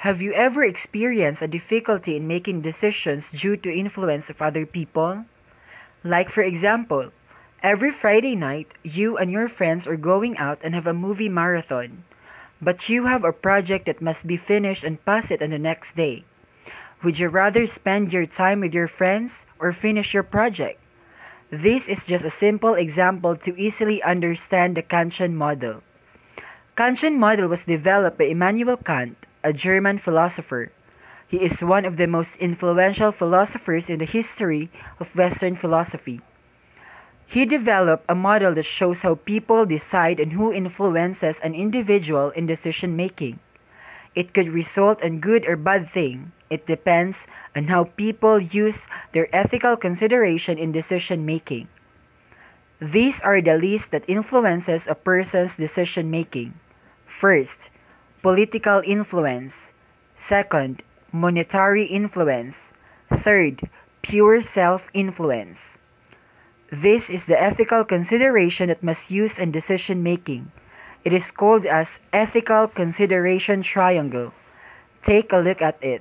Have you ever experienced a difficulty in making decisions due to influence of other people? Like for example, every Friday night, you and your friends are going out and have a movie marathon, but you have a project that must be finished and pass it on the next day. Would you rather spend your time with your friends or finish your project? This is just a simple example to easily understand the Kantian model. Kantian model was developed by Immanuel Kant, a German philosopher. He is one of the most influential philosophers in the history of Western philosophy. He developed a model that shows how people decide and who influences an individual in decision making. It could result in good or bad thing. It depends on how people use their ethical consideration in decision making. These are the list that influences a person's decision making. First, political influence. Second, monetary influence. Third, pure self-influence. This is the ethical consideration that must use in decision making. It is called as ethical consideration triangle. Take a look at it.